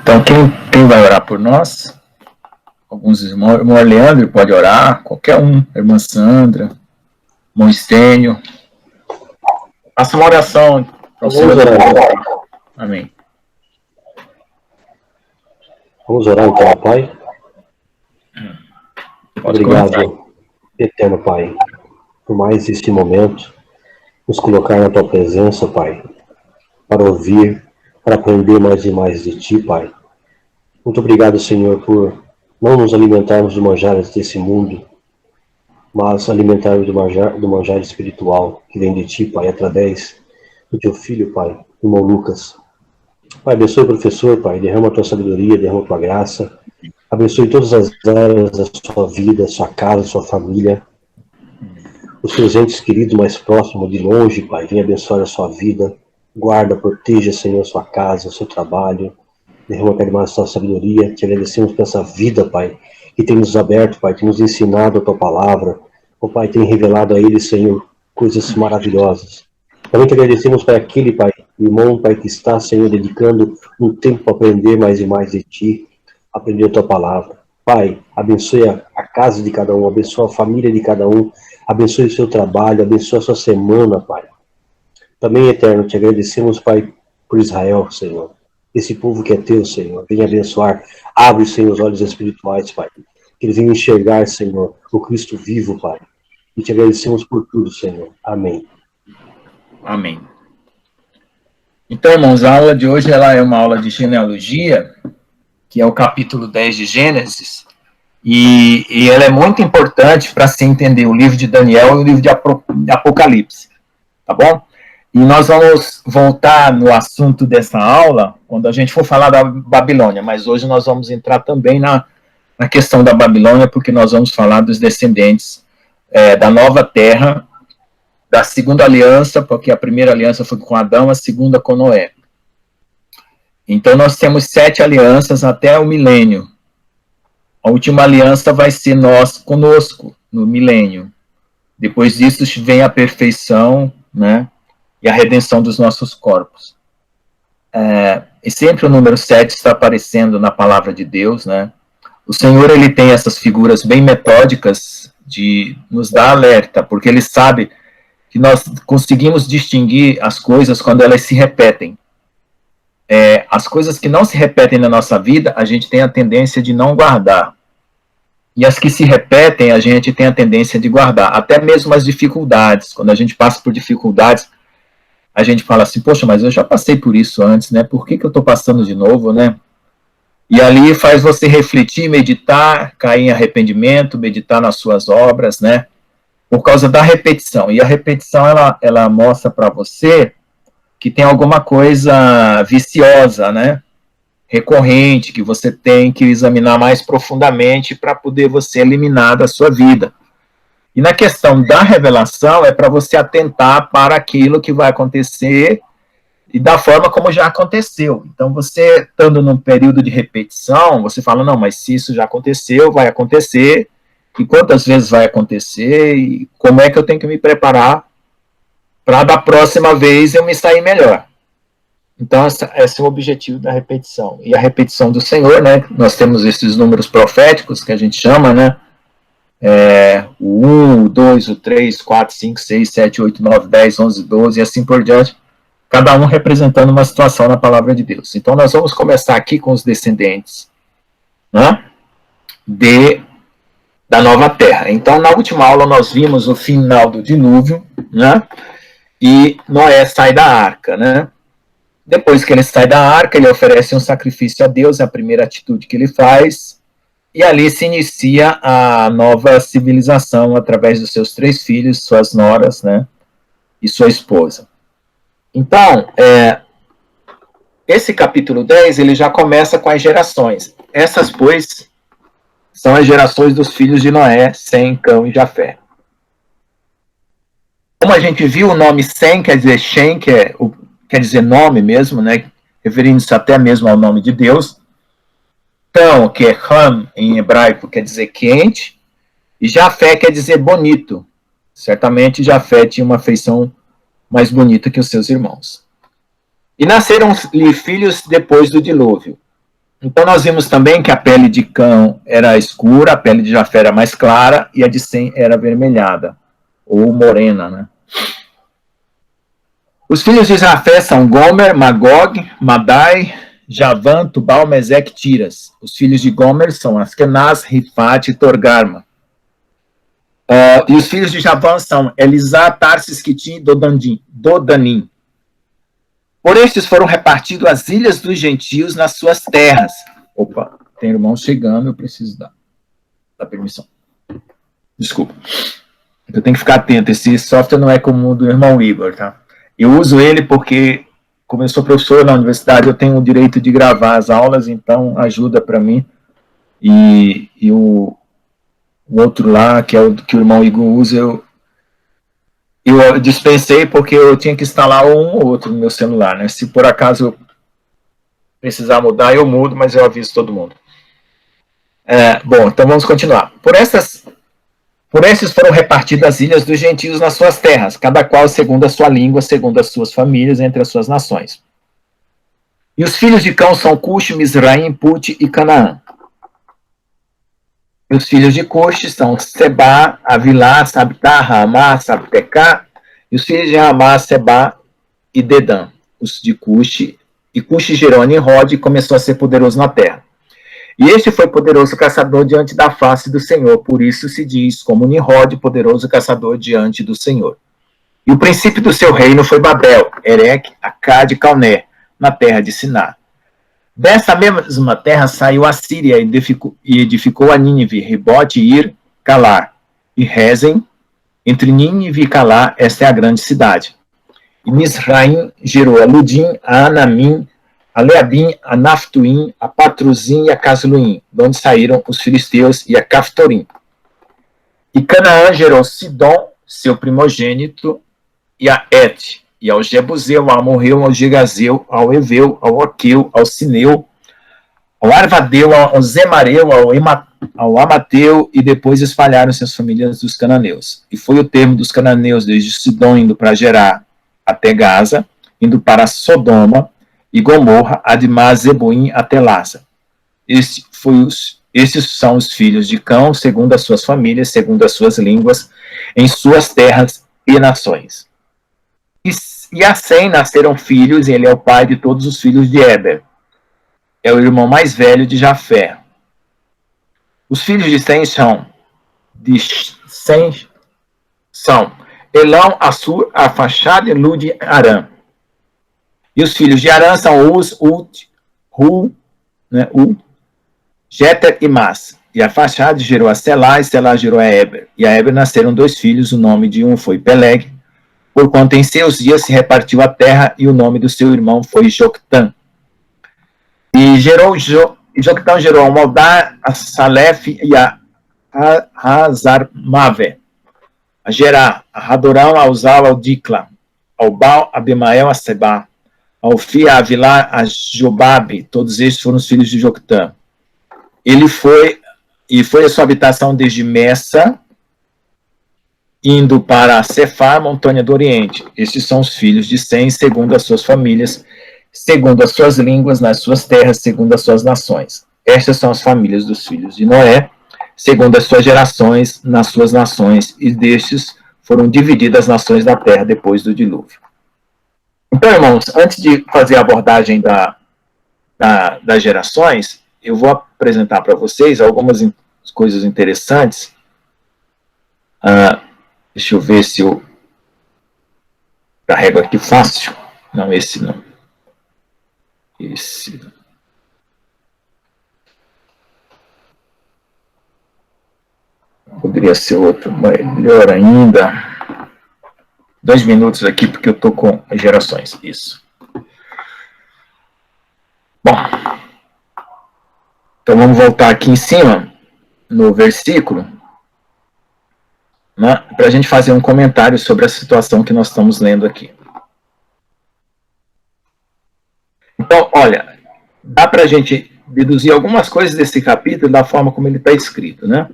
Então, quem vai orar por nós? Alguns irmãos, irmão Leandro pode orar, qualquer um, irmã Sandra, irmão Estênio. Faça uma oração. Vamos orar. Amém. Vamos orar então, Pai. Obrigado, eterno Pai, por mais este momento, nos colocar na Tua presença, Pai, para ouvir, para aprender mais e mais de Ti, Pai. Muito obrigado, Senhor, por não nos alimentarmos do manjar desse mundo, mas alimentarmos do manjar espiritual que vem de Ti, Pai, através do Teu Filho, Pai, irmão Lucas. Pai, abençoe o professor, Pai, derrama a Tua sabedoria, derrama a Tua graça, abençoe todas as áreas da sua vida, sua casa, sua família, os seus entes queridos mais próximos, de longe, Pai, venha abençoar a sua vida, guarda, proteja, Senhor, a sua casa, o seu trabalho, derrama, Pai, mais a sua sabedoria, te agradecemos por essa vida, Pai, que tem nos aberto, Pai, tem nos ensinado a Tua palavra, o Pai tem revelado a ele, Senhor, coisas maravilhosas. Também te agradecemos para aquele, Pai, irmão, Pai, que está, Senhor, dedicando um tempo para aprender mais e mais de Ti, aprender a Tua palavra. Pai, abençoe a casa de cada um, abençoe a família de cada um, abençoe o seu trabalho, abençoe a sua semana, Pai. Também, Eterno, te agradecemos, Pai, por Israel, Senhor. Esse povo que é Teu, Senhor, venha abençoar. Abre, Senhor, os olhos espirituais, Pai. Que eles venham enxergar, Senhor, o Cristo vivo, Pai. E te agradecemos por tudo, Senhor. Amém. Amém. Então, irmãos, a aula de hoje ela é uma aula de genealogia, que é o capítulo 10 de Gênesis, e ela é muito importante para se entender o livro de Daniel e o livro de Apocalipse, tá bom? E nós vamos voltar no assunto dessa aula quando a gente for falar da Babilônia, mas hoje nós vamos entrar também na questão da Babilônia, porque nós vamos falar dos descendentes da nova terra, da segunda aliança, porque a primeira aliança foi com Adão, a segunda com Noé. Então nós temos 7 alianças até o milênio. A última aliança vai ser nós conosco, no milênio. Depois disso vem a perfeição, né, e a redenção dos nossos corpos. E sempre o número 7 está aparecendo na palavra de Deus, né? O Senhor, ele tem essas figuras bem metódicas de nos dar alerta, porque ele sabe que nós conseguimos distinguir as coisas quando elas se repetem. As coisas que não se repetem na nossa vida, a gente tem a tendência de não guardar. E as que se repetem, a gente tem a tendência de guardar. Até mesmo as dificuldades. Quando a gente passa por dificuldades, a gente fala assim, poxa, mas eu já passei por isso antes, né? Por que eu estou passando de novo, né? E ali faz você refletir, meditar, cair em arrependimento, meditar nas suas obras, né? Por causa da repetição. E a repetição, ela mostra para você que tem alguma coisa viciosa, né? Recorrente, que você tem que examinar mais profundamente para poder você eliminar da sua vida. E na questão da revelação, é para você atentar para aquilo que vai acontecer e da forma como já aconteceu. Então, você, estando num período de repetição, você fala, não, mas se isso já aconteceu, vai acontecer, e quantas vezes vai acontecer, e como é que eu tenho que me preparar para da próxima vez eu me sair melhor. Então, esse é o objetivo da repetição. E a repetição do Senhor, né? Nós temos esses números proféticos que a gente chama, né? O 1, o 2, o 3, 4, 5, 6, 7, 8, 9, 10, 11, 12 e assim por diante. Cada um representando uma situação na palavra de Deus. Então, nós vamos começar aqui com os descendentes, né? Da nova terra. Então, na última aula, nós vimos o final do dilúvio, né? E Noé sai da arca, né? Depois que ele sai da arca, ele oferece um sacrifício a Deus, é a primeira atitude que ele faz, e ali se inicia a nova civilização através dos seus 3 filhos, suas noras, né, e sua esposa. Então, esse capítulo 10, ele já começa com as gerações. Essas, pois, são as gerações dos filhos de Noé, Sem, Cão e Jafé. Como a gente viu, o nome Sem quer dizer Shem, quer dizer nome mesmo, né? Referindo-se até mesmo ao nome de Deus. Cão, que é Ham, em hebraico, quer dizer quente. E Jafé quer dizer bonito. Certamente Jafé tinha uma feição mais bonita que os seus irmãos. E nasceram-lhe filhos depois do dilúvio. Então, nós vimos também que a pele de Cão era escura, a pele de Jafé era mais clara, e a de Sem era avermelhada, ou morena, né? Os filhos de Jafé são Gomer, Magog, Madai, Javan, Tubal, Meseque e Tiras. Os filhos de Gomer são Askenaz, Rifat e Torgarma. E os filhos de Javan são Elisá, Tarsis, Quitim e Dodanim. Por estes foram repartidas as ilhas dos gentios nas suas terras. Opa, tem irmão chegando, eu preciso dar permissão. Desculpa. Eu tenho que ficar atento, esse software não é como o do irmão Igor, tá? Eu uso ele porque, como eu sou professor na universidade, eu tenho o direito de gravar as aulas, então ajuda para mim. E o outro lá, que é o que o irmão Igor usa, eu dispensei porque eu tinha que instalar um ou outro no meu celular, né? Se por acaso eu precisar mudar, eu mudo, mas eu aviso todo mundo. Bom, então vamos continuar. Por estes foram repartidas as ilhas dos gentios nas suas terras, cada qual segundo a sua língua, segundo as suas famílias, entre as suas nações. E os filhos de Cão são Cush, Mizraim, Put e Canaã. E os filhos de Cush são Seba, Avilá, Sabtá, Ramá, Sabtecá. E os filhos de Ramá, Seba e Dedã. Os de Cush. E Cush gerou Nimrod e começou a ser poderoso na terra. E este foi poderoso caçador diante da face do Senhor. Por isso se diz como Nimrod, poderoso caçador diante do Senhor. E o princípio do seu reino foi Babel, Erec, Acade e Calné, na terra de Siná. Dessa mesma terra saiu a Síria e edificou a Nínive, Ribote, Ir, Calar. E Rezem, entre Nínive e Calar, esta é a grande cidade. E Misraim gerou a Ludim, a Anamim, a Leabim, a Naftuim, a Patruzim e a Casluim, de onde saíram os filisteus e a Caftorim. E Canaã gerou Sidom, seu primogênito, e a Et, e ao Jebuseu, ao Amorreu, ao Gegazeu, ao Eveu, ao Aqueu, ao Sineu, ao Arvadeu, ao Zemareu, ao Amateu, e depois espalharam-se as famílias dos cananeus. E foi o termo dos cananeus desde Sidom, indo para Gerá, até Gaza, indo para Sodoma e Gomorra, Admá, Zeboim, até Laza. Esses são os filhos de Cão, segundo as suas famílias, segundo as suas línguas, em suas terras e nações. E a Sem nasceram filhos, e ele é o pai de todos os filhos de Eber. É o irmão mais velho de Jafé. Os filhos de Sem são Elão, Assur, Arfaxad, Lud e Arã. E os filhos de Arã são Uz, Ut, Hu, Jeter e Mas. E Arfaxad gerou a Selá, e Selá gerou a Eber. E a Eber nasceram 2 filhos, o nome de um foi Peleg, porquanto em seus dias se repartiu a terra, e o nome do seu irmão foi Joctã. E Joctã gerou a Modá, a Salef e a Hazarmave, a Gerá, a Hadorão, a Uzal, ao Dicla, ao Baal, a Bemael, a Seba, ao Fi, a Avilá, a Jobabe. Todos estes foram os filhos de Joctã. Foi a sua habitação desde Messa, indo para Cefar, montanha do Oriente. Estes são os filhos de Sem, segundo as suas famílias, segundo as suas línguas, nas suas terras, segundo as suas nações. Estas são as famílias dos filhos de Noé, segundo as suas gerações, nas suas nações, e destes foram divididas as nações da terra depois do dilúvio. Então, irmãos, antes de fazer a abordagem das gerações, eu vou apresentar para vocês algumas coisas interessantes. Deixa eu ver se eu carrego aqui fácil. Não, esse não. Esse. Poderia ser outro melhor ainda. 2 minutos aqui, porque eu estou com as gerações. Isso. Bom. Então vamos voltar aqui em cima, no versículo, né, para a gente fazer um comentário sobre a situação que nós estamos lendo aqui. Então, olha, dá para a gente deduzir algumas coisas desse capítulo da forma como ele está escrito, né?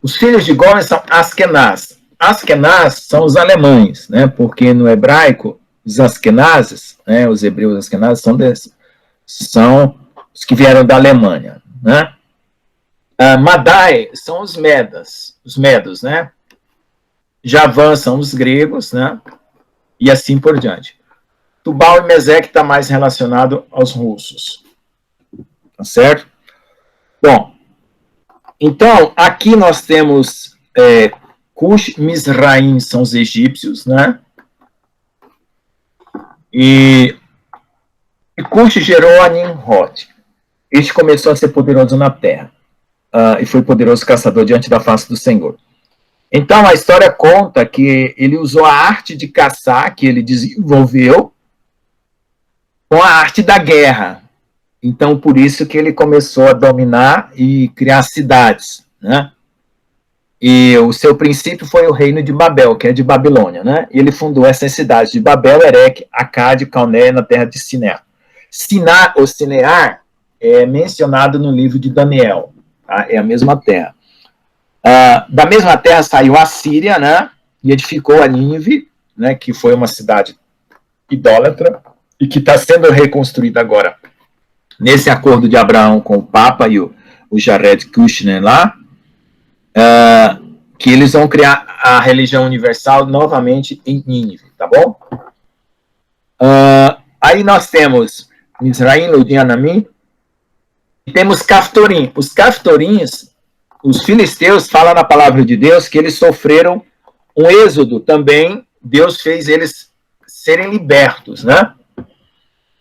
Os filhos de Gomer são Askenaz. Askenaz são os alemães, né? Porque no hebraico os askenazes, né, os hebreus askenazes, são os que vieram da Alemanha, né? Madai são os medos, né? Javã são os gregos, né? E assim por diante. Tubal e Mesec está mais relacionado aos russos, tá certo? Bom, então, aqui nós temos Cush, Mizraim são os egípcios, né? E Cush gerou a Nimrod. Este começou a ser poderoso na terra. E foi poderoso caçador diante da face do Senhor. Então, a história conta que ele usou a arte de caçar, que ele desenvolveu, com a arte da guerra. Então, por isso que ele começou a dominar e criar cidades, né? E o seu princípio foi o reino de Babel, que é de Babilônia, né? E ele fundou essas cidades de Babel, Erech, Acade, Calné, na terra de Siné. Siná, ou Sinear, é mencionado no livro de Daniel, tá? É a mesma terra. Da mesma terra saiu a Síria, né? E edificou a Nínive, né? Que foi uma cidade idólatra e que está sendo reconstruída agora nesse acordo de Abraão com o Papa e o Jared Kushner lá, que eles vão criar a religião universal novamente em Nínive, tá bom? Aí nós temos Mizraim, Ludim, Anamim, e temos Caftorim. Os Caftorins, os filisteus, falam na palavra de Deus que eles sofreram um êxodo também, Deus fez eles serem libertos, né?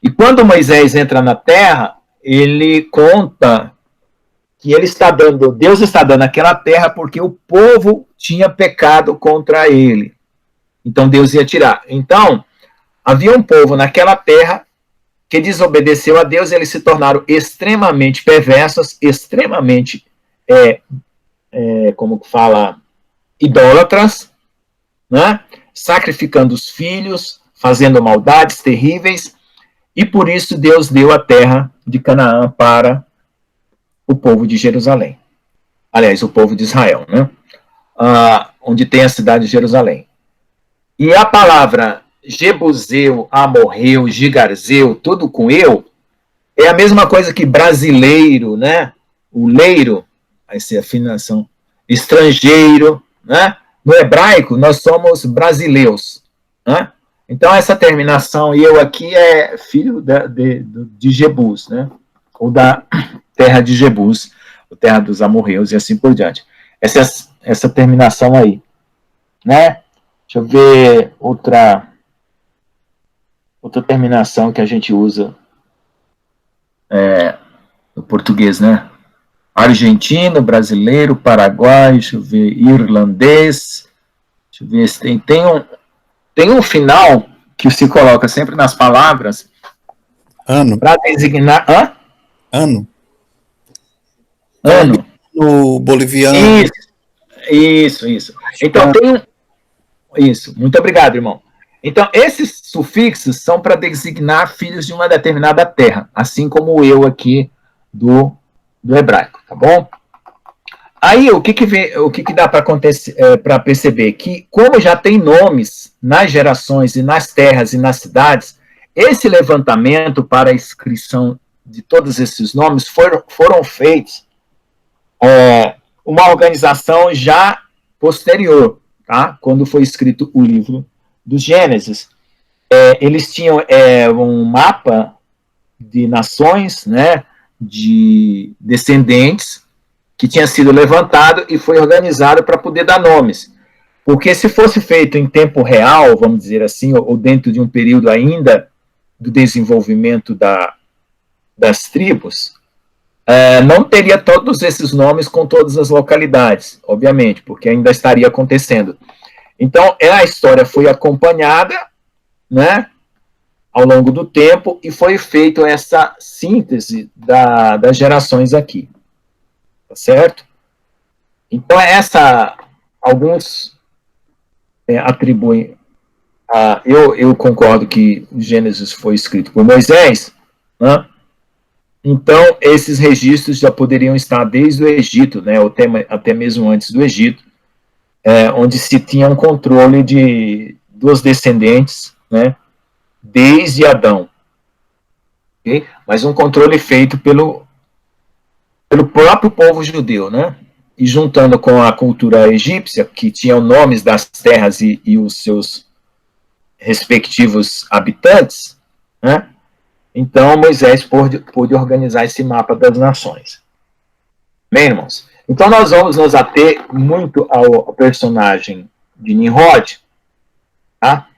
E quando Moisés entra na terra, ele conta que Deus está dando aquela terra porque o povo tinha pecado contra ele. Então Deus ia tirar. Então, havia um povo naquela terra que desobedeceu a Deus, e eles se tornaram extremamente perversos, extremamente, como fala, idólatras, né? Sacrificando os filhos, fazendo maldades terríveis, e por isso Deus deu a terra de Canaã para o povo de Jerusalém. Aliás, o povo de Israel, né? Onde tem a cidade de Jerusalém. E a palavra Jebuseu, Amorreu, Gigarzeu, tudo com eu, é a mesma coisa que brasileiro, né? O leiro, vai ser a afinação, estrangeiro, né? No hebraico, nós somos brasileus, né? Então, essa terminação, eu aqui, é filho de Jebus, né? Ou da terra de Jebus, ou terra dos amorreus, e assim por diante. Essa terminação aí, né? Deixa eu ver outra terminação que a gente usa no português, né? Argentino, brasileiro, paraguai, deixa eu ver, irlandês, deixa eu ver se tem um final que se coloca sempre nas palavras para designar. Ano. Ano. No boliviano. Isso. Então tem isso. Muito obrigado, irmão. Então, esses sufixos são para designar filhos de uma determinada terra, assim como o eu aqui do hebraico, tá bom? Aí, o que dá para perceber? Que, como já tem nomes nas gerações e nas terras e nas cidades, esse levantamento para a inscrição de todos esses nomes foram feitos uma organização já posterior, tá? Quando foi escrito o livro do Gênesis. Eles tinham um mapa de nações, né, de descendentes, que tinha sido levantado e foi organizado para poder dar nomes. Porque se fosse feito em tempo real, vamos dizer assim, ou dentro de um período ainda do desenvolvimento das tribos, não teria todos esses nomes com todas as localidades, obviamente, porque ainda estaria acontecendo. Então, a história foi acompanhada, né, ao longo do tempo, e foi feita essa síntese das gerações aqui. Tá certo? Então, alguns atribuem. Eu concordo que o Gênesis foi escrito por Moisés, né? Então, esses registros já poderiam estar desde o Egito, né, ou até mesmo antes do Egito, onde se tinha um controle dos descendentes, né, desde Adão. Okay? Mas um controle feito pelo próprio povo judeu, né? E juntando com a cultura egípcia, que tinha os nomes das terras e os seus respectivos habitantes, né? Então Moisés pôde organizar esse mapa das nações. Bem, irmãos? Então nós vamos nos ater muito ao personagem de Nimrod, tá?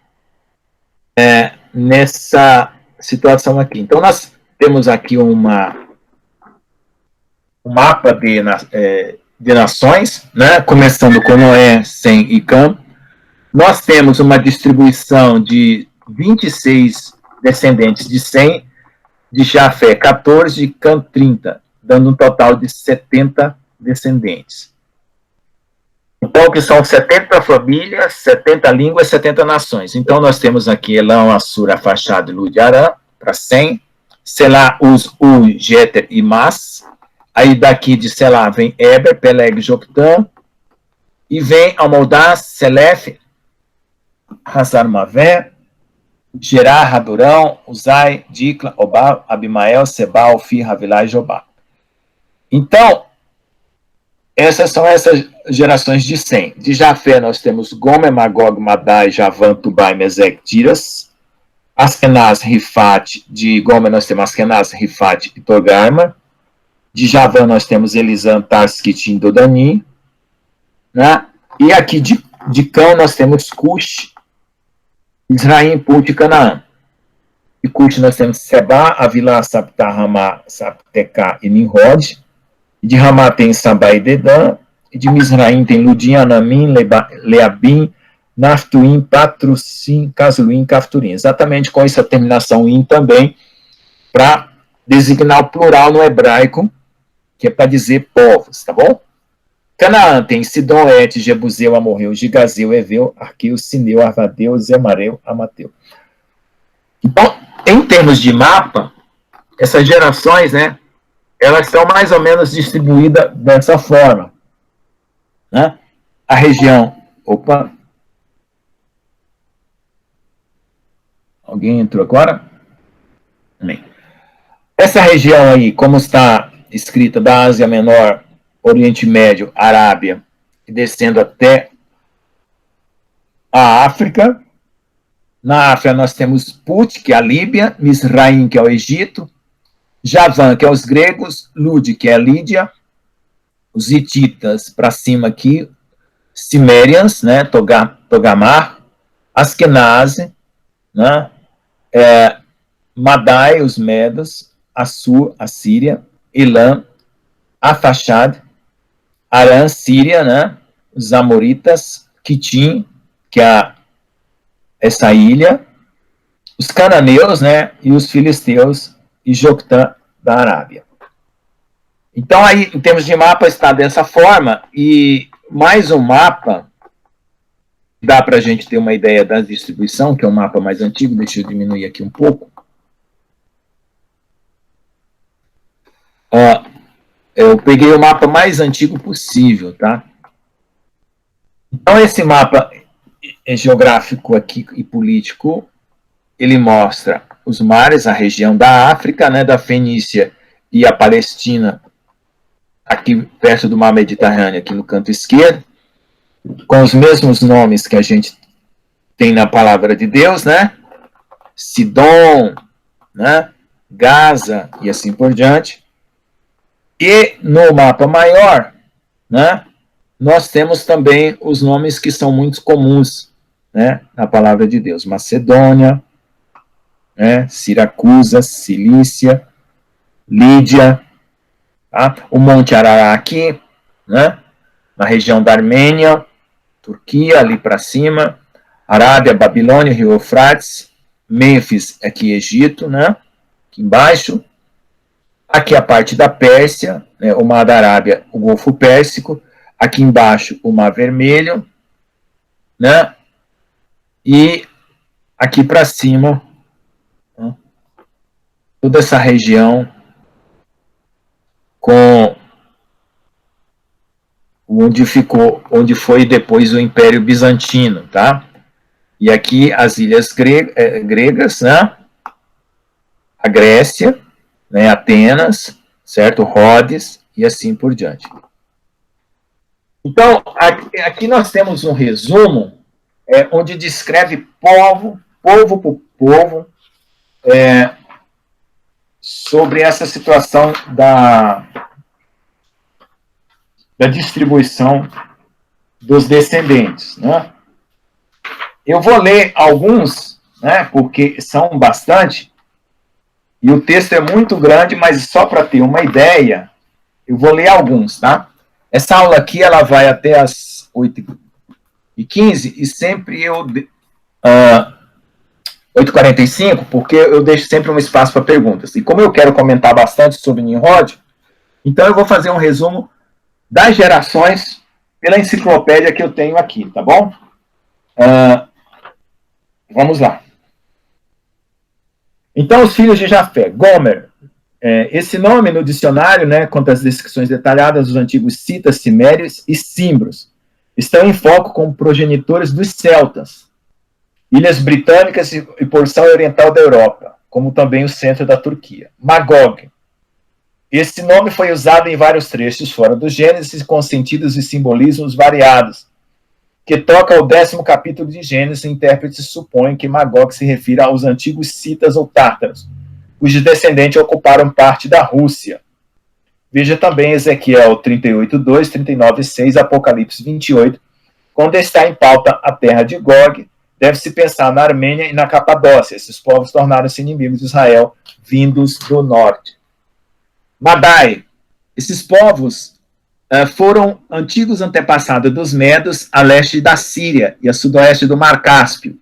Nessa situação aqui. Então nós temos aqui um mapa de nações, né? Começando com Noé, Sem e Cã. Nós temos uma distribuição de 26 descendentes de Sem, de Jafé 14, de Cã 30, dando um total de 70 descendentes. Então, que são 70 famílias, 70 línguas, 70 nações. Então, nós temos aqui Elão, Assur, Arfaxad, Lud, Arã, para Sem, Selá, Uz, U, Jeter e Mas. Aí daqui de Selá vem Eber, Peleg, Joctã, e vem Almodá, Selef, Hazar Mavé, Gerá, Radurão, Uzai, Dicla, Obá, Abimael, Sebal, Fi, Havilá e Jobá. Então, essas são essas gerações de Sem. De Jafé nós temos Gomer, Magog, Madai, Javan, Tubai, Mesec, Tiras. Askenaz, Rifat. De Gomer nós temos Askenaz, Rifat e Togarma. De Javan nós temos Elisam, Tars, Kitim, Dodani. Né? E aqui de Cão nós temos Cush, Israel, Put e Canaã. De Cush nós temos Seba, Avilá, Saptá, Ramá, Sapteká e Nimrod. De Ramá tem Sabá e Dedã. E de Mizraim tem Ludim, Anamim, Leabim, Naftuim, Patrusim, Casluim, Cafturim. Exatamente com essa terminação in também, para designar o plural no hebraico, que é para dizer povos, tá bom? Canaã tem Sidom, Et, Jebuseu, Amorreu, Gigazeu, Eveu, Arqueu, Sineu, Arvadeu, Zemareu, Amateu. Então, em termos de mapa, essas gerações, né, elas são mais ou menos distribuídas dessa forma. Né? A região... Opa! Alguém entrou agora? Bem. Essa região aí, como está escrita, da Ásia Menor, Oriente Médio, Arábia, e descendo até a África. Na África nós temos Put, que é a Líbia, Misraim, que é o Egito, Javan, que é os gregos, Lud, que é a Lídia, os hititas para cima aqui, Cimérians, né, Togamar, Askenaze, né, Madai, os Medos, Assur, a Síria, Elam, Arfaxad, Arã, Síria, né, os Amoritas, Quitim, que é essa ilha, os cananeus, né, e os filisteus e Joctã da Arábia. Então, aí, em termos de mapa, está dessa forma, e mais um mapa, dá para a gente ter uma ideia da distribuição, que é um mapa mais antigo, deixa eu diminuir aqui um pouco. Eu peguei o mapa mais antigo possível, tá? Então, esse mapa geográfico aqui e político, ele mostra os mares, a região da África, né, da Fenícia e a Palestina, aqui perto do mar Mediterrâneo, aqui no canto esquerdo, com os mesmos nomes que a gente tem na palavra de Deus, né? Sidom, né? Gaza e assim por diante. E no mapa maior, né, nós temos também os nomes que são muito comuns, né, na palavra de Deus. Macedônia, né, Siracusa, Cilícia, Lídia, tá? O Monte Ararat aqui, né, na região da Armênia, Turquia, ali para cima, Arábia, Babilônia, Rio Eufrates, Mênfis, aqui Egito, né, aqui embaixo. Aqui a parte da Pérsia, né, o Mar da Arábia, o Golfo Pérsico. Aqui embaixo o Mar Vermelho, né? E aqui para cima, né, toda essa região com onde foi depois o Império Bizantino, tá? E aqui as ilhas gregas, né? A Grécia, né? Atenas, certo? Rhodes e assim por diante. Então, aqui nós temos um resumo onde descreve povo por povo, sobre essa situação da distribuição dos descendentes, né? Eu vou ler alguns, né, porque são bastante, e o texto é muito grande, mas só para ter uma ideia, eu vou ler alguns, tá? Essa aula aqui, ela vai até as 8h15, e sempre eu... 8h45, porque eu deixo sempre um espaço para perguntas. E como eu quero comentar bastante sobre Nimrod, então eu vou fazer um resumo das gerações pela enciclopédia que eu tenho aqui, tá bom? Vamos lá. Então, os filhos de Jafé. Gomer. Esse nome no dicionário, né, conta as descrições detalhadas dos antigos citas, cimérios e cimbros. Estão em foco como progenitores dos celtas, ilhas britânicas e porção oriental da Europa, como também o centro da Turquia. Magog. Esse nome foi usado em vários trechos fora do Gênesis, com sentidos e simbolismos variados, que toca ao 10º capítulo de Gênesis. Intérpretes supõem que Magog se refira aos antigos citas ou tártaros, cujos descendentes ocuparam parte da Rússia. Veja também Ezequiel 38:2, 39:6, Apocalipse 28, quando está em pauta a terra de Gog. Deve-se pensar na Armênia e na Capadócia. Esses povos tornaram-se inimigos de Israel, vindos do norte. Madai. Esses povos foram antigos antepassados dos Medos a leste da Síria e a sudoeste do Mar Cáspio.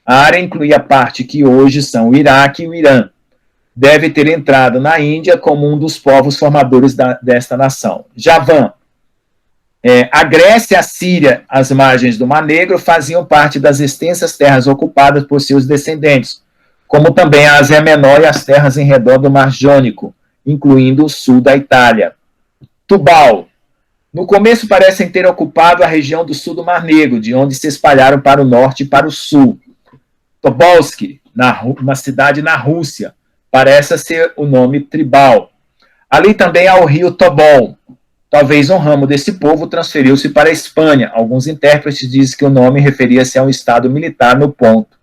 A área incluía a parte que hoje são o Iraque e o Irã. Deve ter entrado na Índia como um dos povos formadores desta nação. Javã. A Grécia e a Síria, às margens do Mar Negro, faziam parte das extensas terras ocupadas por seus descendentes, como também a Ásia Menor e as terras em redor do Mar Jônico, incluindo o sul da Itália. Tubal. No começo parecem ter ocupado a região do sul do Mar Negro, de onde se espalharam para o norte e para o sul. Tobolsk, uma cidade na Rússia, parece ser o nome tribal. Ali também há o rio Tobol. Talvez um ramo desse povo transferiu-se para a Espanha. Alguns intérpretes dizem que o nome referia-se a um estado militar no Ponto.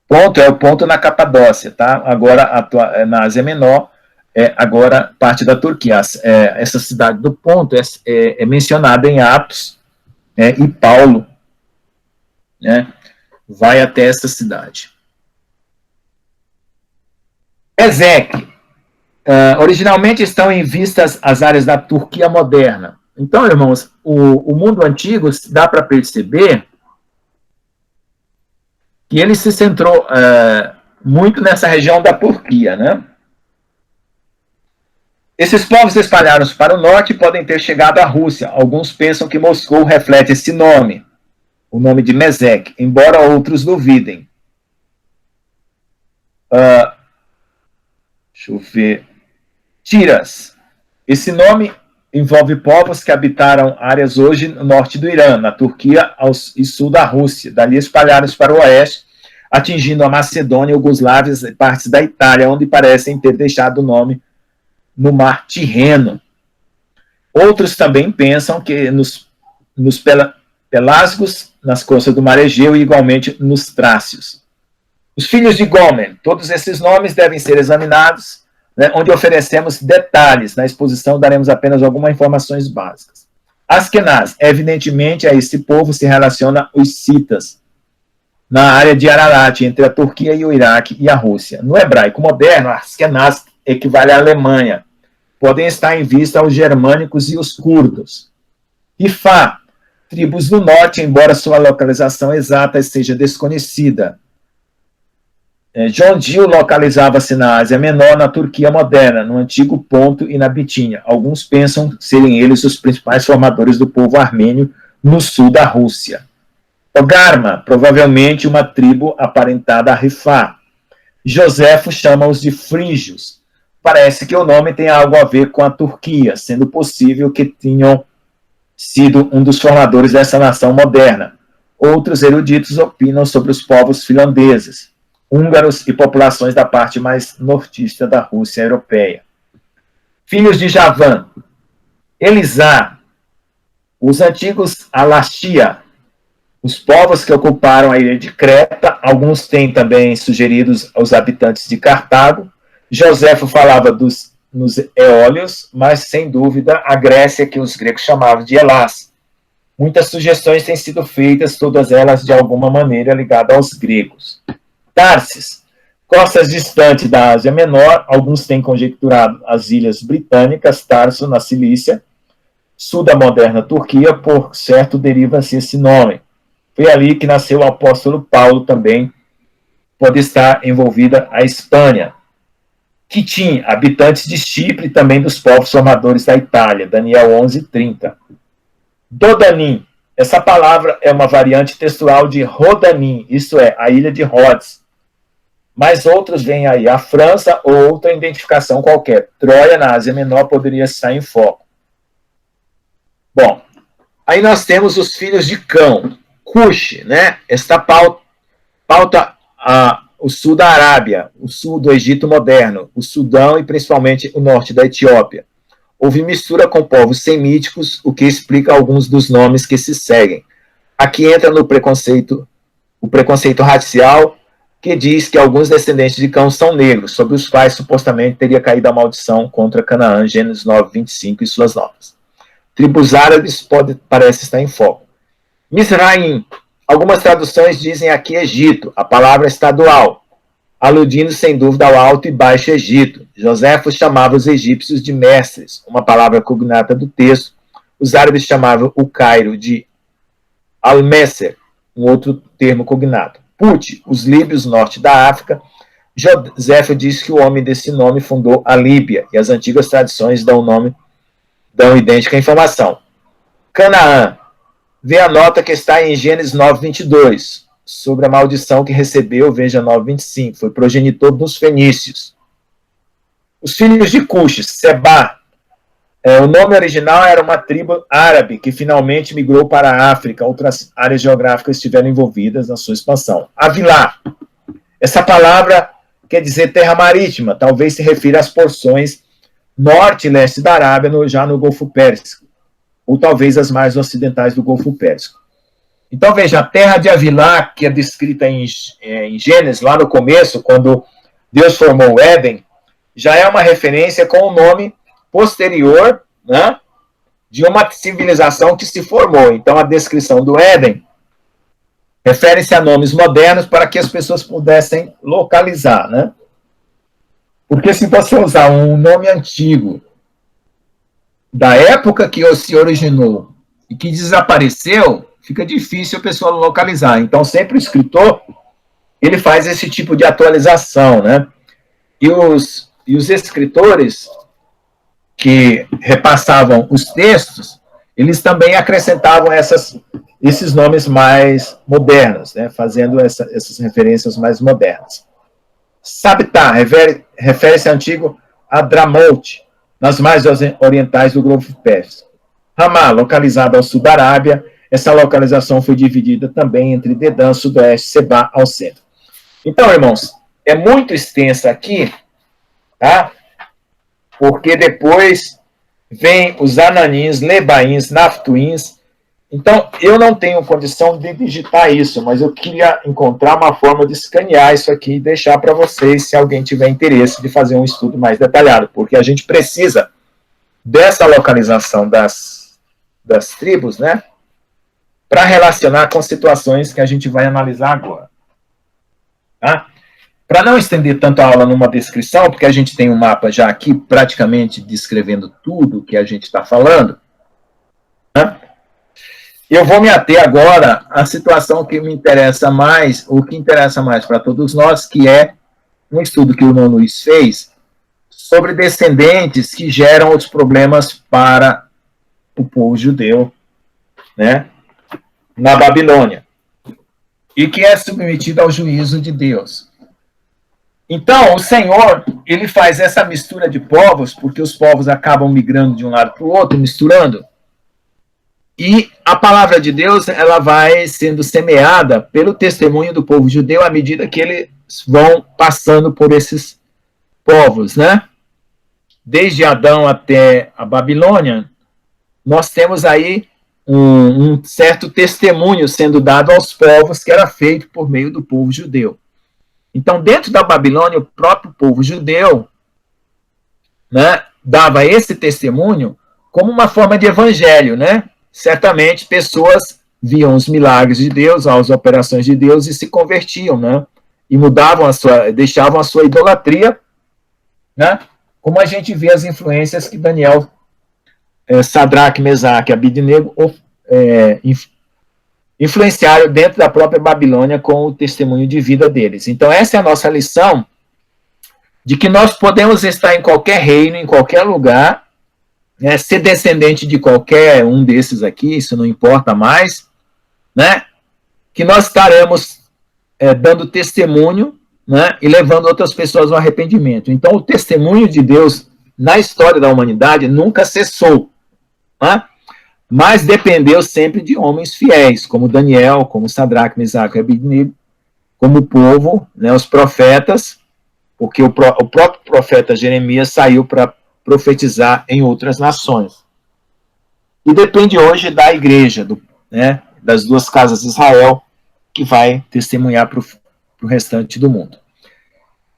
Ponto é o Ponto na Capadócia, tá? Agora na Ásia Menor, agora parte da Turquia. Essa cidade do Ponto é mencionada em Atos, e Paulo, né, vai até essa cidade. Ezequiel. Originalmente estão em vistas as áreas da Turquia moderna. Então, irmãos, o mundo antigo, dá para perceber que ele se centrou muito nessa região da Turquia, né? Esses povos espalharam-se para o norte e podem ter chegado à Rússia. Alguns pensam que Moscou reflete esse nome, o nome de Mesec, embora outros duvidem. Deixa eu ver. Tiras. Esse nome envolve povos que habitaram áreas hoje no norte do Irã, na Turquia e sul da Rússia. Dali espalharam-se para o oeste, atingindo a Macedônia, Iugoslávia e partes da Itália, onde parecem ter deixado o nome no mar Tirreno. Outros também pensam que nos Pelasgos, nas costas do mar Egeu e igualmente nos Trácios. Os filhos de Gomer. Todos esses nomes devem ser examinados, né, onde oferecemos detalhes. Na exposição daremos apenas algumas informações básicas. Askenaz. Evidentemente, a esse povo se relaciona os citas, na área de Ararat, entre a Turquia e o Iraque e a Rússia. No hebraico moderno, Askenaz equivale à Alemanha. Podem estar em vista os germânicos e os curdos. Ifá. Tribos do norte, embora sua localização exata seja desconhecida. Jondil localizava-se na Ásia Menor, na Turquia moderna, no antigo Ponto e na Bitínia. Alguns pensam serem eles os principais formadores do povo armênio no sul da Rússia. Ogarma, provavelmente uma tribo aparentada a Rifá. Joséfo chama-os de frígios. Parece que o nome tem algo a ver com a Turquia, sendo possível que tenham sido um dos formadores dessa nação moderna. outros eruditos opinam sobre os povos finlandeses, húngaros e populações da parte mais nortista da Rússia europeia. Filhos de Javan, Elisá, os antigos Alachia, os povos que ocuparam a ilha de Creta, alguns têm também sugeridos os habitantes de Cartago. Joséfo falava nos eólios, mas sem dúvida a Grécia, que os gregos chamavam de Helás. Muitas sugestões têm sido feitas, todas elas de alguma maneira ligadas aos gregos. Tarsis, costas distantes da Ásia Menor, alguns têm conjecturado as ilhas britânicas, Tarso, na Cilícia, sul da moderna Turquia, por certo deriva-se esse nome. Foi ali que nasceu o apóstolo Paulo também, pode estar envolvida a Espanha. Quitim, habitantes de Chipre, também dos povos formadores da Itália, Daniel 11:30. Dodanim, essa palavra é uma variante textual de Rodanim, isto é, a ilha de Rhodes. Mas outros veem aí a França ou outra identificação qualquer. Troia, na Ásia Menor, poderia estar em foco. Bom, aí nós temos os filhos de Cão, Cush, né? Esta pauta o sul da Arábia, o sul do Egito moderno, o Sudão e principalmente o norte da Etiópia. Houve mistura com povos semíticos, o que explica alguns dos nomes que se seguem. Aqui entra no preconceito, o preconceito racial, que diz que alguns descendentes de Cão são negros, sobre os quais supostamente teria caído a maldição contra Canaã, Gênesis 9:25 e suas notas. Tribos árabes parece estar em foco. Misraim, algumas traduções dizem aqui Egito, a palavra está dual, aludindo sem dúvida ao Alto e Baixo Egito. Joséfo chamava os egípcios de mestres, uma palavra cognata do texto. Os árabes chamavam o Cairo de Al-Messer, um outro termo cognato. Put, os líbios, norte da África. Joséfo diz que o homem desse nome fundou a Líbia, e as antigas tradições dão idêntica informação. Canaã, vê a nota que está em Gênesis 9:22, sobre a maldição que recebeu, veja 9:25, foi progenitor dos fenícios. Os filhos de Cush, Sebá, o nome original era uma tribo árabe que finalmente migrou para a África, outras áreas geográficas estiveram envolvidas na sua expansão. Avilá, essa palavra quer dizer terra marítima, talvez se refira às porções norte e leste da Arábia, já no Golfo Pérsico, ou talvez as mais ocidentais do Golfo Pérsico. Então, veja, a terra de Avilá, que é descrita em Gênesis, lá no começo, quando Deus formou o Éden, já é uma referência com o nome posterior, né, de uma civilização que se formou. Então, a descrição do Éden refere-se a nomes modernos para que as pessoas pudessem localizar, né? Porque se você usar um nome antigo da época que se originou e que desapareceu, fica difícil a pessoa localizar. Então, sempre o escritor, ele faz esse tipo de atualização, né? E os escritores que repassavam os textos, eles também acrescentavam esses nomes mais modernos, né? Fazendo essas referências mais modernas. Sabitá, refere-se ao antigo Adramout, nas margens orientais do Golfo Pérsico. Ramá, localizado ao sul da Arábia, essa localização foi dividida também entre Dedã, sudoeste, Sebá, ao centro. Então, irmãos, é muito extensa aqui, tá? Porque depois vem os Ananins, Lebaíns, Naftuíns. Então, eu não tenho condição de digitar isso, mas eu queria encontrar uma forma de escanear isso aqui e deixar para vocês, se alguém tiver interesse de fazer um estudo mais detalhado, porque a gente precisa dessa localização das tribos, né, para relacionar com situações que a gente vai analisar agora. Tá? Para não estender tanto a aula numa descrição, porque a gente tem um mapa já aqui praticamente descrevendo tudo que a gente está falando, né? Eu vou me ater agora à situação que me interessa mais, o que interessa mais para todos nós, que é um estudo que o irmão Luiz fez sobre descendentes que geram os problemas para o povo judeu, né, na Babilônia, e que é submetido ao juízo de Deus. Então, o Senhor, ele faz essa mistura de povos, porque os povos acabam migrando de um lado para o outro, misturando. E a palavra de Deus, ela vai sendo semeada pelo testemunho do povo judeu à medida que eles vão passando por esses povos, né? Desde Adão até a Babilônia, nós temos aí um certo testemunho sendo dado aos povos que era feito por meio do povo judeu. Então, dentro da Babilônia, o próprio povo judeu, né, dava esse testemunho como uma forma de evangelho, né? Certamente pessoas viam os milagres de Deus, as operações de Deus e se convertiam, né? E deixavam a sua idolatria, né? Como a gente vê as influências que Daniel, Sadraque, Mesaque e Abidnego influenciaram dentro da própria Babilônia com o testemunho de vida deles. Então essa é a nossa lição, de que nós podemos estar em qualquer reino, em qualquer lugar, né, ser descendente de qualquer um desses aqui, isso não importa mais, né, que nós estaremos dando testemunho, né, e levando outras pessoas ao arrependimento. Então, o testemunho de Deus na história da humanidade nunca cessou, né, mas dependeu sempre de homens fiéis, como Daniel, como Sadraque, Mesaque e Abidnego, como o povo, né, os profetas, porque o próprio profeta Jeremias saiu para profetizar em outras nações. E depende hoje da igreja, né, das duas casas de Israel, que vai testemunhar para o restante do mundo.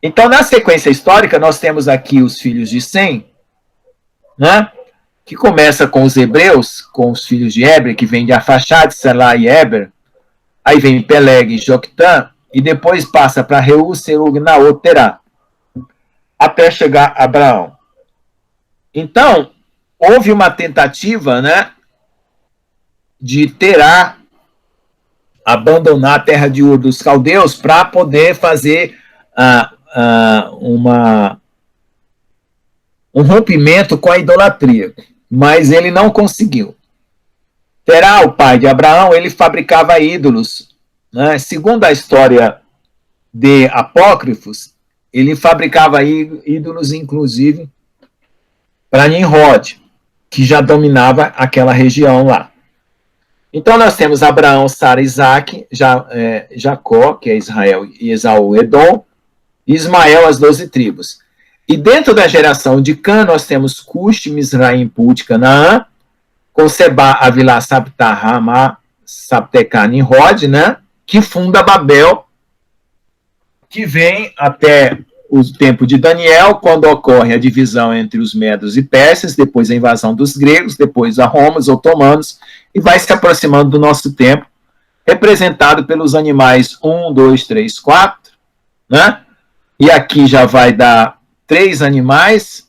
Então, na sequência histórica, nós temos aqui os filhos de Sem, né, que começa com os hebreus, com os filhos de Eber, que vem de Arfaxade, Selá e Eber, aí vem Peleg e Joctã, e depois passa para Reu, Serug, Naô, Terá, até chegar a Abraão. Então, houve uma tentativa, né, de Terá abandonar a terra de Ur dos caldeus para poder fazer um rompimento com a idolatria, mas ele não conseguiu. Terá, o pai de Abraão, ele fabricava ídolos, né? Segundo a história de apócrifos, ele fabricava ídolos, inclusive, para Nimrod, que já dominava aquela região lá. Então nós temos Abraão, Sara, Isaac, Jacó, que é Israel, e Esaú, Edom, e Ismael, as 12 tribos. E dentro da geração de Cã, nós temos Cush, Mizraim, Put, Canaã, com Seba, Avilá, Saptá, Ramá, Saptecá, Nimrod, né, que funda Babel, que vem até o tempo de Daniel, quando ocorre a divisão entre os medos e persas, depois a invasão dos gregos, depois a Roma, os otomanos, e vai se aproximando do nosso tempo, representado pelos animais 1, 2, 3, 4, né? E aqui já vai dar 3 animais,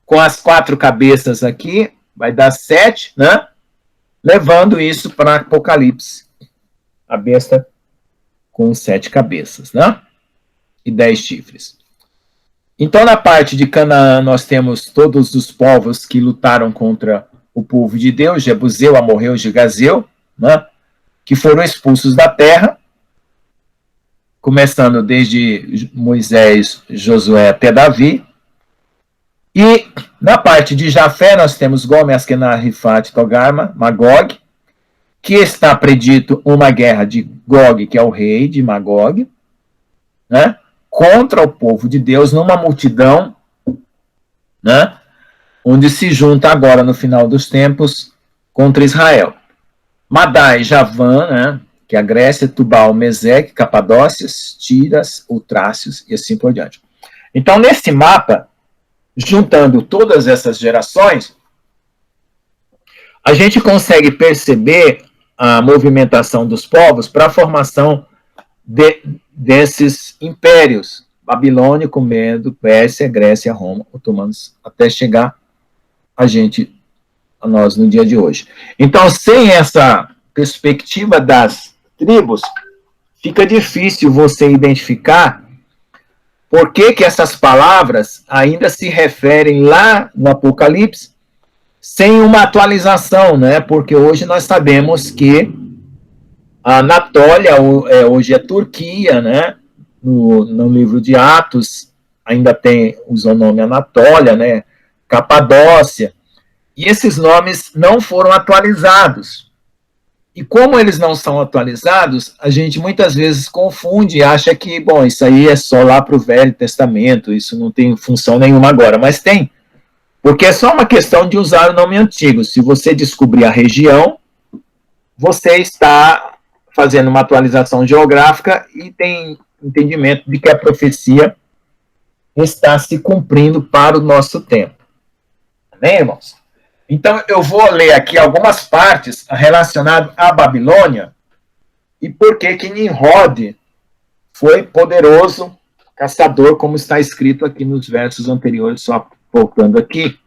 com as 4 cabeças aqui, vai dar 7, né? Levando isso para Apocalipse, a besta com 7 cabeças, né? E 10 chifres. Então, na parte de Canaã, nós temos todos os povos que lutaram contra o povo de Deus, Jebuseu, Amorreu, Girgazeu, né, que foram expulsos da terra, começando desde Moisés, Josué até Davi. E na parte de Jafé, nós temos Gomer, Askenaz, Rifat, Togarma, Magog, que está predito uma guerra de Gog, que é o rei de Magog, né, contra o povo de Deus, numa multidão, né, onde se junta agora, no final dos tempos, contra Israel. Madai, Javã, né, que é a Grécia, Tubal, Meseque, Capadócias, Tiras, Utrácios e assim por diante. Então, nesse mapa, juntando todas essas gerações, a gente consegue perceber a movimentação dos povos para a formação desses impérios, babilônico, Medo, Pérsia, Grécia, Roma, otomanos, até chegar a nós no dia de hoje. Então, sem essa perspectiva das tribos, fica difícil você identificar por que essas palavras ainda se referem lá no Apocalipse sem uma atualização, né? Porque hoje nós sabemos que a Anatólia, hoje é Turquia, né? No livro de Atos, ainda usa o nome Anatólia, né? Capadócia. E esses nomes não foram atualizados. E como eles não são atualizados, a gente muitas vezes confunde e acha que, bom, isso aí é só lá para o Velho Testamento, isso não tem função nenhuma agora, mas tem. Porque é só uma questão de usar o nome antigo. Se você descobrir a região, você está fazendo uma atualização geográfica e tem entendimento de que a profecia está se cumprindo para o nosso tempo. Amém, irmãos? Então, eu vou ler aqui algumas partes relacionadas à Babilônia e por que Nimrod foi poderoso caçador, como está escrito aqui nos versos anteriores, só voltando aqui,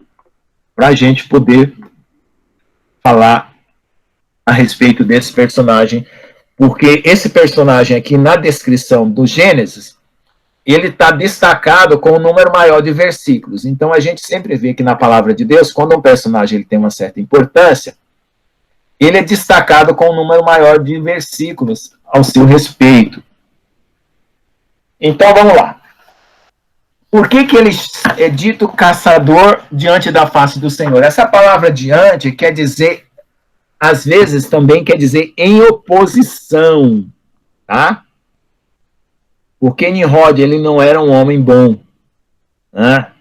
para a gente poder falar a respeito desse personagem, porque esse personagem aqui, na descrição do Gênesis, ele está destacado com um número maior de versículos. Então, a gente sempre vê que na palavra de Deus, quando um personagem ele tem uma certa importância, ele é destacado com um número maior de versículos ao seu respeito. Então, vamos lá. Por que ele é dito caçador diante da face do Senhor? Essa palavra diante quer dizer, às vezes também quer dizer em oposição, tá? Porque Nimrod, ele não era um homem bom, né?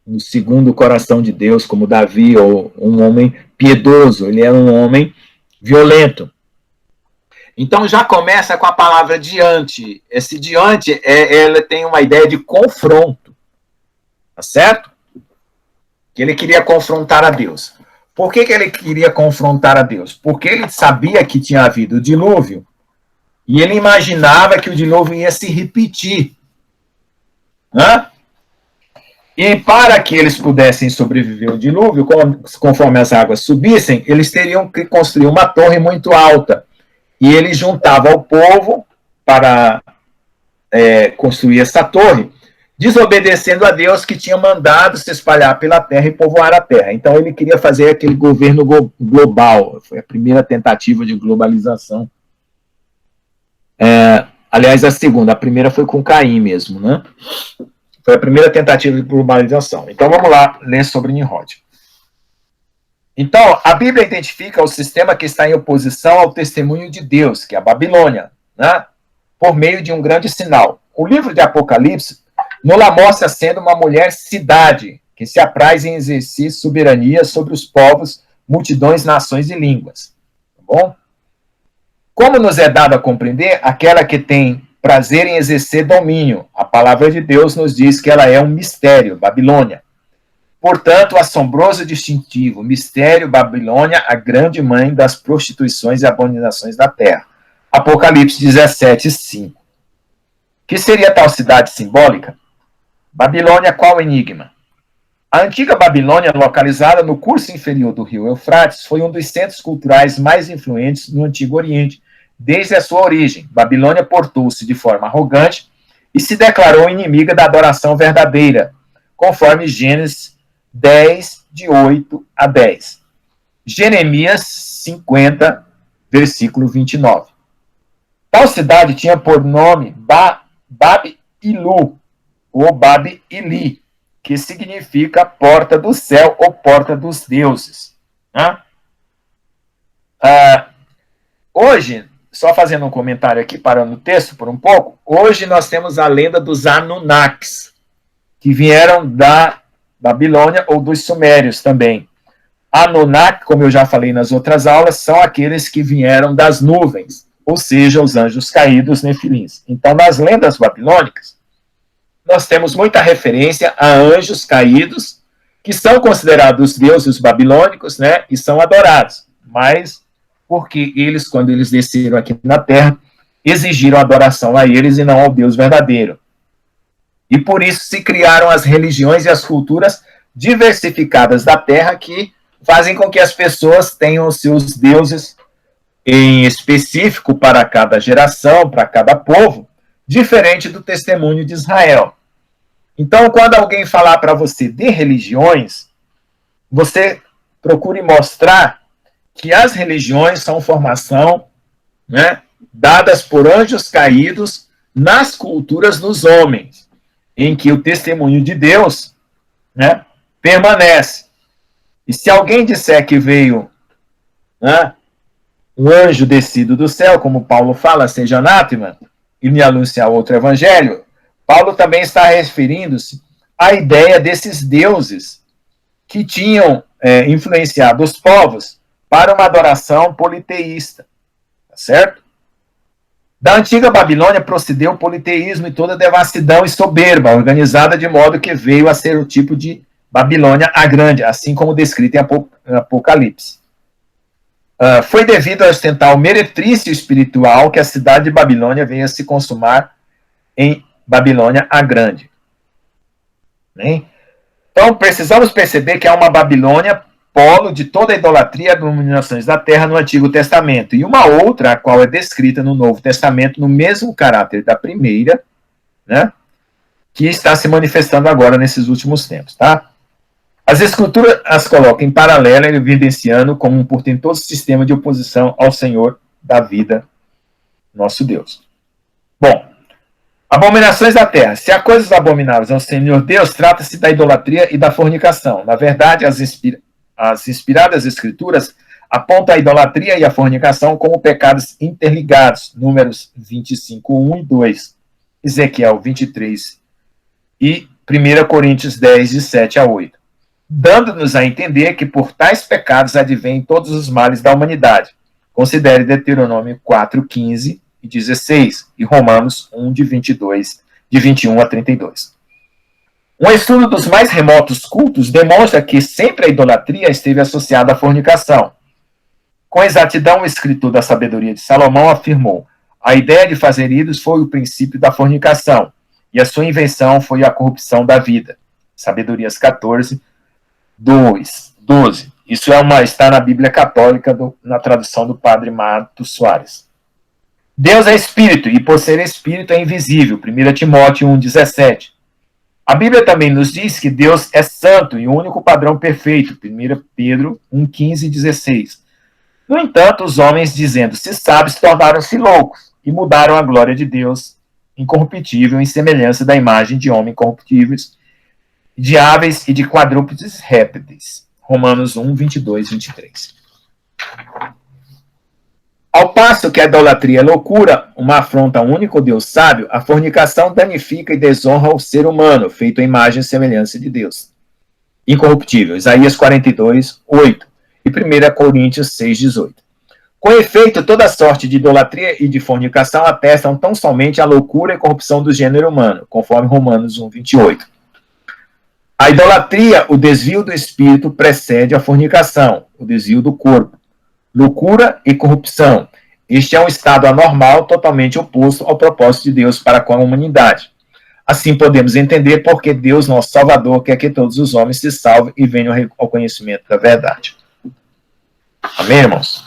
No segundo o coração de Deus, como Davi, ou um homem piedoso, ele era um homem violento. Então já começa com a palavra diante. Esse diante, ela tem uma ideia de confronto, tá certo? Que ele queria confrontar a Deus. Por que ele queria confrontar a Deus? Porque ele sabia que tinha havido o dilúvio, e ele imaginava que o dilúvio ia se repetir. Né? E para que eles pudessem sobreviver ao dilúvio, conforme as águas subissem, eles teriam que construir uma torre muito alta. E ele juntava o povo para construir essa torre, desobedecendo a Deus que tinha mandado se espalhar pela terra e povoar a terra. Então ele queria fazer aquele governo global. Foi a primeira tentativa de globalização. Aliás, a segunda. A primeira foi com Caim mesmo, né? Foi a primeira tentativa de globalização. Então vamos lá ler sobre Nimrod. Então, a Bíblia identifica o sistema que está em oposição ao testemunho de Deus, que é a Babilônia, né? Por meio de um grande sinal. O livro de Apocalipse nos mostra sendo uma mulher-cidade, que se apraz em exercer soberania sobre os povos, multidões, nações e línguas. Tá bom? Como nos é dado a compreender, aquela que tem prazer em exercer domínio. A palavra de Deus nos diz que ela é um mistério, Babilônia. Portanto, assombroso distintivo, mistério, Babilônia, a grande mãe das prostituições e abominações da terra. Apocalipse 17, 5. Que seria tal cidade simbólica? Babilônia, qual enigma? A antiga Babilônia, localizada no curso inferior do rio Eufrates, foi um dos centros culturais mais influentes no Antigo Oriente, desde a sua origem. Babilônia portou-se de forma arrogante e se declarou inimiga da adoração verdadeira, conforme Gênesis 10, de 8 a 10. Jeremias 50, versículo 29. Tal cidade tinha por nome Bab-Ilu, ou Bab-Ili, que significa porta do céu ou porta dos deuses. Né? Hoje, só fazendo um comentário aqui, parando o texto por um pouco, hoje nós temos a lenda dos Anunnakis, que vieram da Babilônia ou dos Sumérios também. Anunnaki, como eu já falei nas outras aulas, são aqueles que vieram das nuvens, ou seja, os anjos caídos, nefilins. Então, nas lendas babilônicas, nós temos muita referência a anjos caídos, que são considerados deuses babilônicos, né, e são adorados, mas porque eles, quando eles desceram aqui na terra, exigiram adoração a eles e não ao Deus verdadeiro. E por isso se criaram as religiões e as culturas diversificadas da terra, que fazem com que as pessoas tenham os seus deuses em específico para cada geração, para cada povo, diferente do testemunho de Israel. Então, quando alguém falar para você de religiões, você procure mostrar que as religiões são formação, né, dadas por anjos caídos nas culturas dos homens, em que o testemunho de Deus, né, permanece. E se alguém disser que veio, né, um anjo descido do céu, como Paulo fala, seja anátema, e me anunciar outro evangelho, Paulo também está referindo-se à ideia desses deuses que tinham influenciado os povos para uma adoração politeísta, tá certo? Da antiga Babilônia procedeu o politeísmo e toda devassidão e soberba, organizada de modo que veio a ser o tipo de Babilônia a Grande, assim como descrito em Apocalipse. Foi devido a ostentar o meretrício espiritual que a cidade de Babilônia veio a se consumar em Babilônia a Grande. Né? Então, precisamos perceber que há uma Babilônia polo de toda a idolatria e abominações da terra no Antigo Testamento, e uma outra, a qual é descrita no Novo Testamento, no mesmo caráter da primeira, né, que está se manifestando agora nesses últimos tempos. Tá? As Escrituras as colocam em paralelo, evidenciando como um portentoso sistema de oposição ao Senhor da vida, nosso Deus. Bom, abominações da terra. Se há coisas abomináveis ao Senhor Deus, trata-se da idolatria e da fornicação. Na verdade, as inspiradas Escrituras apontam a idolatria e a fornicação como pecados interligados. Números 25, 1 e 2. Ezequiel 23 e 1 Coríntios 10, de 7 a 8. Dando-nos a entender que por tais pecados advêm todos os males da humanidade. Considere Deuteronômio 4, 15 e 16, e Romanos 1, de 21 a 32. Um estudo dos mais remotos cultos demonstra que sempre a idolatria esteve associada à fornicação. Com exatidão, o escritor da sabedoria de Salomão afirmou: a ideia de fazer ídolos foi o princípio da fornicação, e a sua invenção foi a corrupção da vida. Sabedorias 14, 12. Isso está na Bíblia Católica, na tradução do padre Mato Soares. Deus é espírito, e por ser espírito é invisível. 1 Timóteo 1,17. A Bíblia também nos diz que Deus é santo e o único padrão perfeito. 1 Pedro 1,15 e 16. No entanto, os homens, dizendo-se sábios, tornaram-se loucos e mudaram a glória de Deus incorruptível em semelhança da imagem de homens corruptíveis, de aves e de quadrúpedes répteis. Romanos 1, 22 e 23. Ao passo que a idolatria é loucura, uma afronta ao único Deus sábio, a fornicação danifica e desonra o ser humano, feito à imagem e semelhança de Deus incorruptível. Isaías 42, 8 e 1 Coríntios 6, 18. Com efeito, toda sorte de idolatria e de fornicação atestam tão somente a loucura e corrupção do gênero humano, conforme Romanos 1, 28. A idolatria, o desvio do espírito, precede a fornicação, o desvio do corpo. Loucura e corrupção. Este é um estado anormal, totalmente oposto ao propósito de Deus para com a humanidade. Assim podemos entender porque Deus, nosso Salvador, quer que todos os homens se salvem e venham ao conhecimento da verdade. Amém, irmãos?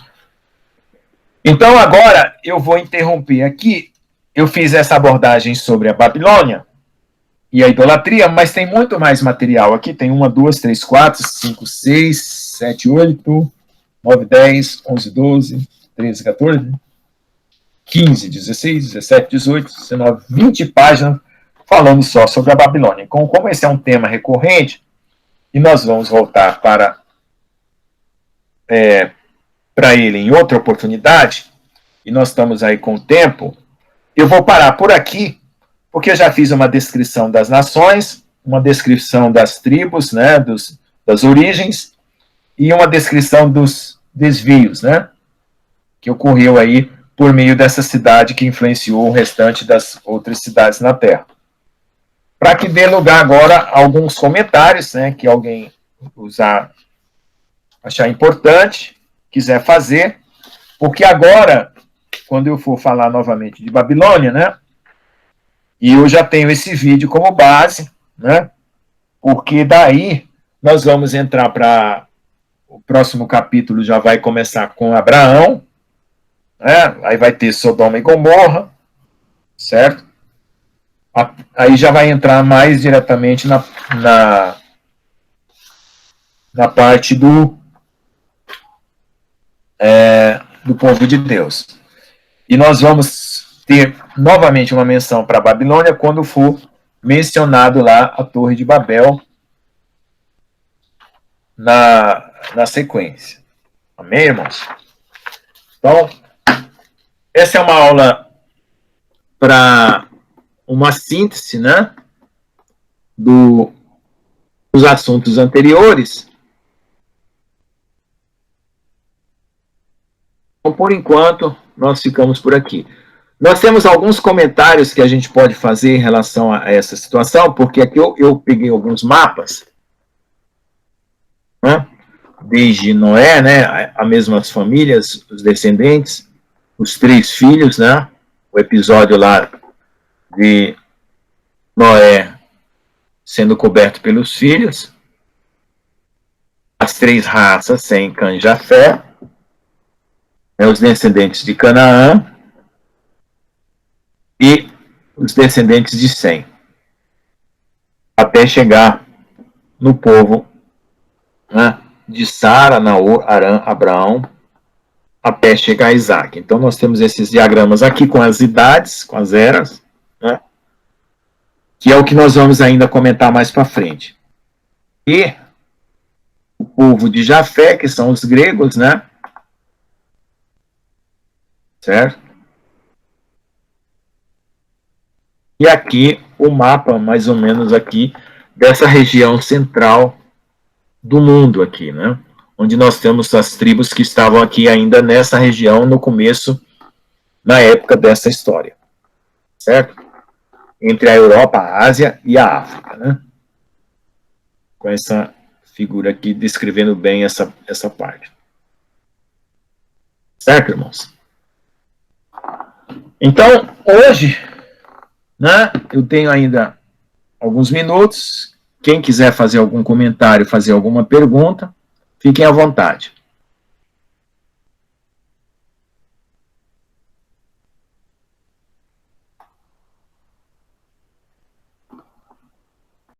Então, agora, eu vou interromper aqui. Eu fiz essa abordagem sobre a Babilônia e a idolatria, mas tem muito mais material aqui. Tem 1, 2, 3, 4, 5, 6, 7, 8... 9, 10, 11, 12, 13, 14, 15, 16, 17, 18, 19, 20 páginas falando só sobre a Babilônia. Então, como esse é um tema recorrente, e nós vamos voltar para ele em outra oportunidade, e nós estamos aí com o tempo, eu vou parar por aqui, porque eu já fiz uma descrição das nações, uma descrição das tribos, né, das origens, e uma descrição dos desvios, né, que ocorreu aí por meio dessa cidade que influenciou o restante das outras cidades na Terra. Para que dê lugar agora a alguns comentários, né, que alguém achar importante, quiser fazer, porque agora, quando eu for falar novamente de Babilônia, né, e eu já tenho esse vídeo como base, né, porque daí nós vamos entrar para o próximo capítulo, já vai começar com Abraão, né? Aí vai ter Sodoma e Gomorra, certo? Aí já vai entrar mais diretamente na parte do povo de Deus. E nós vós ter novamente uma menção para a Babilônia quando for mencionado lá a Torre de Babel na sequência. Amém, irmãos? Então, essa é uma aula para uma síntese, né, dos assuntos anteriores. Então, por enquanto, nós ficamos por aqui. Nós temos alguns comentários que a gente pode fazer em relação a essa situação, porque aqui eu peguei alguns mapas, né, desde Noé, né, as mesmas famílias, os descendentes, os 3 filhos, né, o episódio lá de Noé sendo coberto pelos filhos, as 3 raças, Sem, Cã e Jafé, né, os descendentes de Canaã e os descendentes de Sem, até chegar no povo, né, de Sara, Naor, Arã, Abraão, até chegar a Isaac. Então, nós temos esses diagramas aqui com as idades, com as eras, né, que é o que nós vamos ainda comentar mais para frente. E o povo de Jafé, que são os gregos, né, certo? E aqui o mapa, mais ou menos aqui, dessa região central do mundo aqui, né? Onde nós temos as tribos que estavam aqui ainda nessa região no começo, na época dessa história, certo? Entre a Europa, a Ásia e a África, né? Com essa figura aqui descrevendo bem essa parte. Certo, irmãos? Então, hoje, né, eu tenho ainda alguns minutos. Quem quiser fazer algum comentário, fazer alguma pergunta, fiquem à vontade.